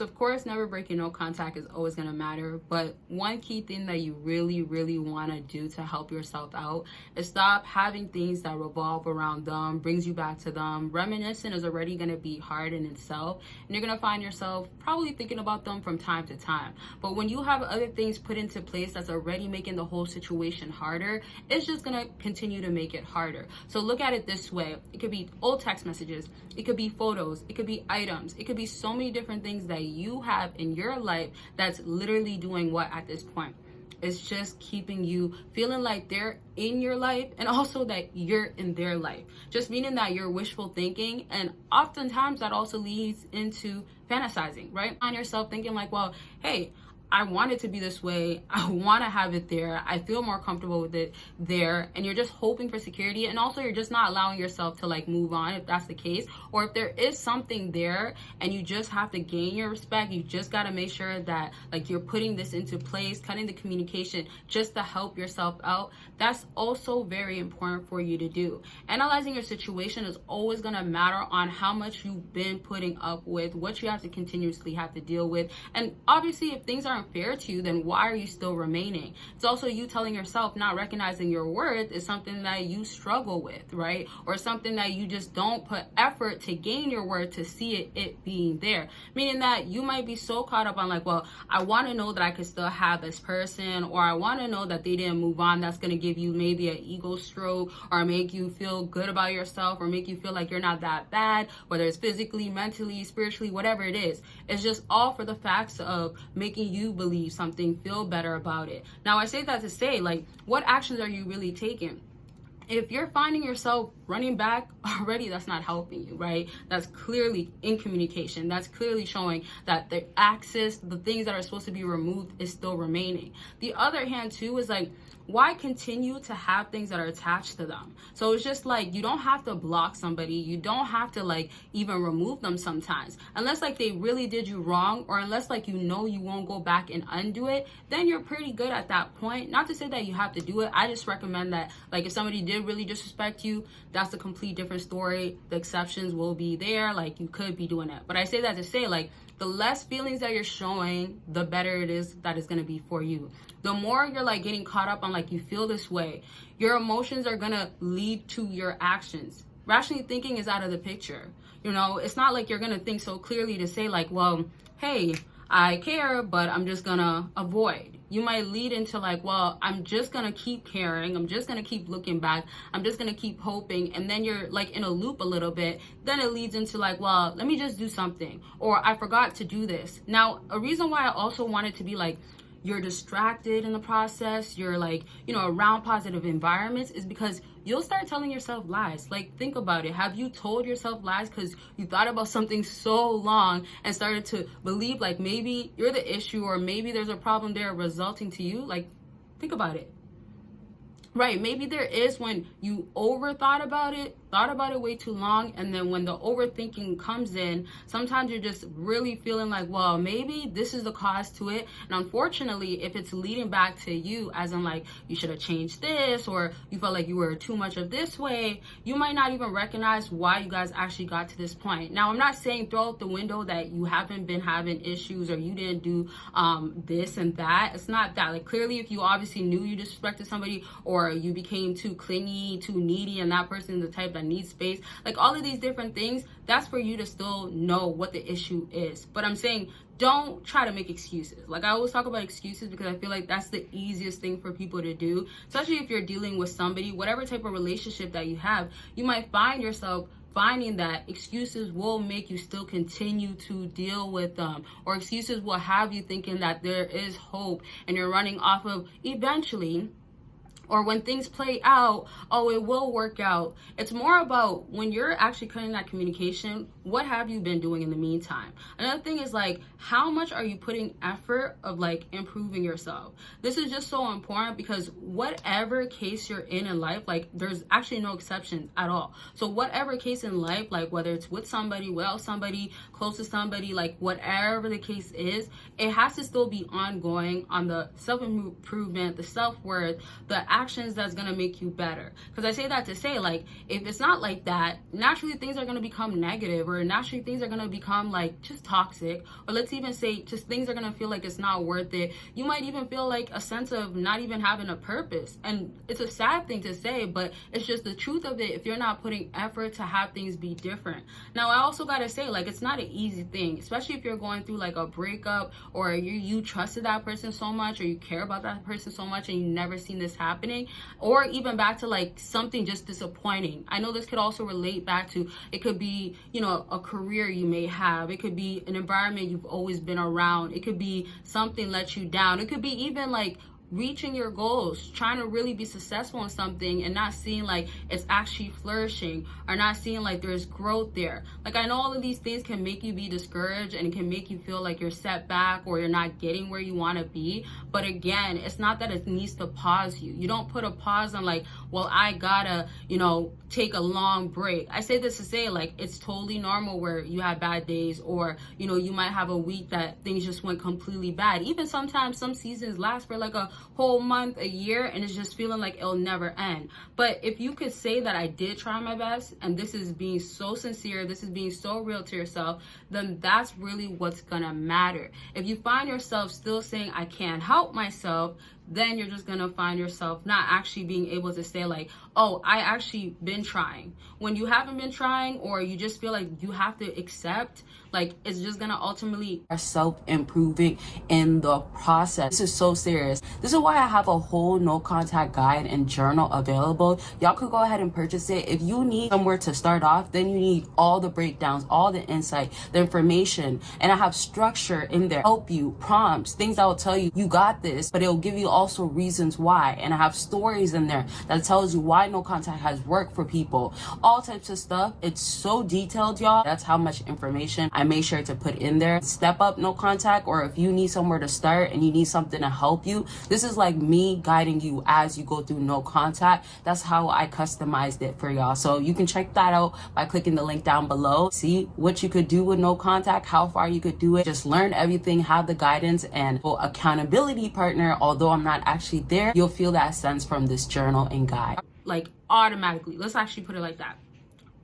So of course, never breaking no contact is always going to matter. But one key thing that you really, really want to do to help yourself out is stop having things that revolve around them, brings you back to them. Reminiscing is already going to be hard in itself. And you're going to find yourself probably thinking about them from time to time. But when you have other things put into place that's already making the whole situation harder, it's just going to continue to make it harder. So look at it this way. It could be old text messages. It could be photos. It could be items. It could be so many different things that you have in your life that's literally doing what at this point? It's just keeping you feeling like they're in your life and also that you're in their life. Just meaning that you're wishful thinking, and oftentimes that also leads into fantasizing, right? On yourself thinking like, well, hey, I want it to be this way. I want to have it there. I feel more comfortable with it there. And you're just hoping for security. And also you're just not allowing yourself to like move on if that's the case. Or if there is something there and you just have to gain your respect, you just got to make sure that like you're putting this into place, cutting the communication just to help yourself out. That's also very important for you to do. Analyzing your situation is always going to matter on how much you've been putting up with, what you have to continuously have to deal with. And obviously if things aren't fair to you, then why are you still remaining? It's also you telling yourself not recognizing your worth is something that you struggle with, right? Or something that you just don't put effort to gain your worth to see it being there. Meaning that you might be so caught up on like, well, I want to know that I could still have this person, or I want to know that they didn't move on. That's going to give you maybe an ego stroke or make you feel good about yourself or make you feel like you're not that bad, whether it's physically, mentally, spiritually, whatever it is. It's just all for the facts of making you believe something, feel better about it. Now, I say that to say, like, what actions are you really taking? If you're finding yourself running back already, that's not helping you, right? That's clearly in communication. That's clearly showing that the access, the things that are supposed to be removed is still remaining. The other hand too is like, why continue to have things that are attached to them? So it's just like, you don't have to block somebody. You don't have to like even remove them sometimes. Unless like they really did you wrong, or unless like you know you won't go back and undo it, then you're pretty good at that point. Not to say that you have to do it. I just recommend that like if somebody did really disrespect you, that's a complete different story. The exceptions will be there. Like you could be doing it. But I say that to say like, the less feelings that you're showing, the better it is that it's going to be for you. The more you're like getting caught up on like you feel this way, your emotions are going to lead to your actions. Rationally thinking is out of the picture. You know, it's not like you're going to think so clearly to say like, well, hey, I care, but I'm just going to avoid. You might lead into like, well, I'm just going to keep caring. I'm just going to keep looking back. I'm just going to keep hoping. And then you're like in a loop a little bit. Then it leads into like, well, let me just do something. Or I forgot to do this. Now, a reason why I also wanted to be like, you're distracted in the process, you're like, you know, around positive environments is because you'll start telling yourself lies. Like, think about it. Have you told yourself lies because you thought about something so long and started to believe like maybe you're the issue or maybe there's a problem there resulting to you? Like, think about it. Right, maybe there is when you thought about it way too long, and then when the overthinking comes in, sometimes you're just really feeling like, well, maybe this is the cause to it. And unfortunately, if it's leading back to you, as in like, you should have changed this, or you felt like you were too much of this way, you might not even recognize why you guys actually got to this point. Now, I'm not saying throw out the window that you haven't been having issues or you didn't do this and that. It's not that. Like, clearly, if you obviously knew you disrespected somebody, or you became too clingy, too needy, and that person is the type that needs space, like all of these different things, that's for you to still know what the issue is. But I'm saying, don't try to make excuses. Like, I always talk about excuses because I feel like that's the easiest thing for people to do, especially if you're dealing with somebody, whatever type of relationship that you have. You might find yourself finding that excuses will make you still continue to deal with them, or excuses will have you thinking that there is hope and you're running off of eventually, or when things play out, oh, it will work out. It's more about when you're actually cutting that communication, what have you been doing in the meantime? Another thing is like, how much are you putting effort of like improving yourself? This is just so important because whatever case you're in life, like there's actually no exception at all. So whatever case in life, like whether it's with somebody, without somebody, close to somebody, like whatever the case is, it has to still be ongoing on the self-improvement, the self-worth, the actions that's going to make you better. Because I say that to say, like, if it's not like that, naturally things are going to become negative, or naturally things are going to become like just toxic, or let's even say just things are going to feel like it's not worth it. You might even feel like a sense of not even having a purpose. And it's a sad thing to say, but it's just the truth of it if you're not putting effort to have things be different. Now, I also got to say, like, it's not an easy thing, especially if you're going through like a breakup, or you trusted that person so much, or you care about that person so much and you never seen this happening, or even back to like something just disappointing. I know this could also relate back to, it could be, you know, a career you may have, it could be an environment you've always been around, it could be something let you down, it could be even like reaching your goals, trying to really be successful in something and not seeing like it's actually flourishing, or not seeing like there's growth there. Like, I know all of these things can make you be discouraged and it can make you feel like you're set back or you're not getting where you want to be. But again, it's not that it needs to pause you. You don't put a pause on like, well, I gotta, you know, take a long break. I say this to say, like, it's totally normal where you have bad days, or, you know, you might have a week that things just went completely bad. Even sometimes some seasons last for like a whole month, a year, and it's just feeling like it'll never end. But if you could say that I did try my best, and this is being so sincere, this is being so real to yourself, then that's really what's gonna matter. If you find yourself still saying I can't help myself, then you're just gonna find yourself not actually being able to say like, oh, I actually been trying. When you haven't been trying, or you just feel like you have to accept, like, it's just gonna ultimately self-improving in the process. This is so serious. This is why I have a whole no contact guide and journal available. Y'all could go ahead and purchase it. If you need somewhere to start off, then you need all the breakdowns, all the insight, the information, and I have structure in there, help you, prompts, things that will tell you you got this, but it'll give you also reasons why. And I have stories in there that tells you why no contact has worked for people, all types of stuff. It's so detailed, y'all. That's how much information I make sure to put in there. Step up no contact, or if you need somewhere to start and you need something to help you, this is like me guiding you as you go through no contact. That's how I customized it for y'all. So you can check that out by clicking the link down below. See what you could do with no contact, how far you could do it. Just learn everything, have the guidance and accountability partner. Although I'm not actually there, you'll feel that sense from this journal and guide. Like, automatically, let's actually put it like that,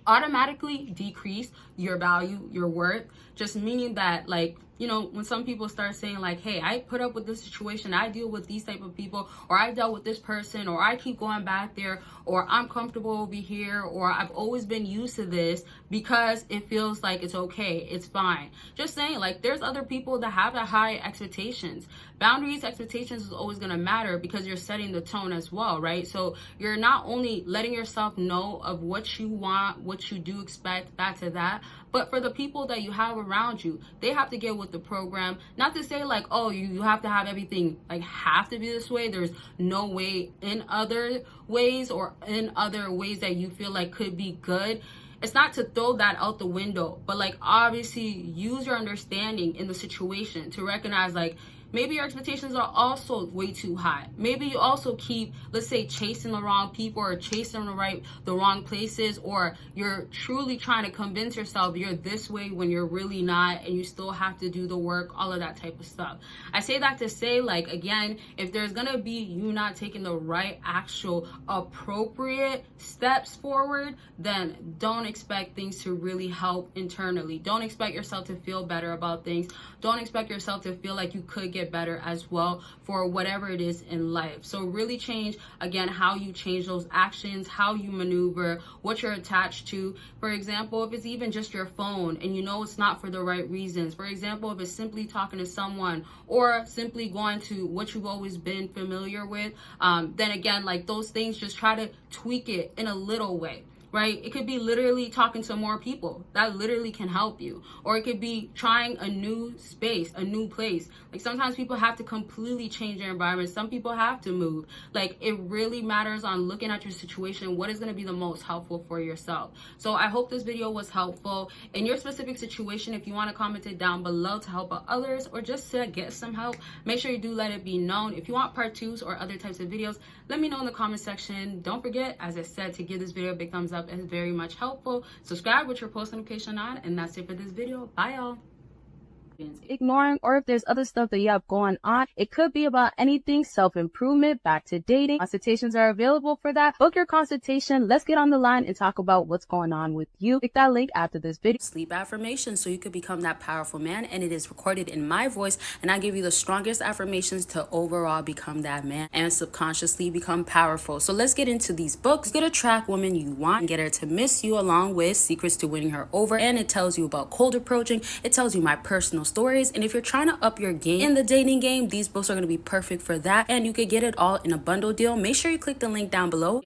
automatically decrease your value, your worth, just meaning that, like, you know, when some people start saying like, hey, I put up with this situation, I deal with these type of people, or I dealt with this person, or I keep going back there, or I'm comfortable over here, or I've always been used to this because it feels like it's okay, it's fine. Just saying, like, there's other people that have that high expectations. Boundaries, expectations is always going to matter because you're setting the tone as well, right? So you're not only letting yourself know of what you want, what you do expect, back to that, but for the people that you have around you, they have to get with the program. Not to say like, oh, you have to have everything like have to be this way. There's no way in other ways, or in other ways that you feel like could be good. It's not to throw that out the window, but like, obviously use your understanding in the situation to recognize like, maybe your expectations are also way too high. Maybe you also keep, let's say, chasing the wrong people, or chasing the wrong places, or you're truly trying to convince yourself you're this way when you're really not, and you still have to do the work, all of that type of stuff. I say that to say, like, again, if there's gonna be you not taking the right, actual, appropriate steps forward, then don't expect things to really help internally. Don't expect yourself to feel better about things. Don't expect yourself to feel like you could get better as well for whatever it is in life. So really change, again, how you change those actions, how you maneuver, what you're attached to. For example, if it's even just your phone and you know it's not for the right reasons. For example, if it's simply talking to someone, or simply going to what you've always been familiar with, then again, like, those things, just try to tweak it in a little way. Right? It could be literally talking to more people. That literally can help you. Or it could be trying a new space, a new place. Like, sometimes people have to completely change their environment. Some people have to move. Like, it really matters on looking at your situation, what is going to be the most helpful for yourself. So I hope this video was helpful. In your specific situation, if you want to comment it down below to help out others, or just to get some help, make sure you do let it be known. If you want part 2s or other types of videos, let me know in the comment section. Don't forget, as I said, to give this video a big thumbs up. It's very much helpful. Subscribe with your post notification on, and that's it for this video. Bye, y'all. ignoring, or if there's other stuff that you have going on. It could be about anything, self-improvement, back to dating. Consultations are available for that. Book your consultation. Let's get on the line and talk about what's going on with you. Click that link after this video. Sleep affirmations so you could become that powerful man, and it is recorded in my voice, and I give you the strongest affirmations to overall become that man and subconsciously become powerful. So let's get into these books. You could attract women you want and get her to miss you, along with secrets to winning her over, and it tells you about cold approaching. It tells you my personal stories, and if you're trying to up your game in the dating game, these books are going to be perfect for that, and you could get it all in a bundle deal. Make sure you click the link down below.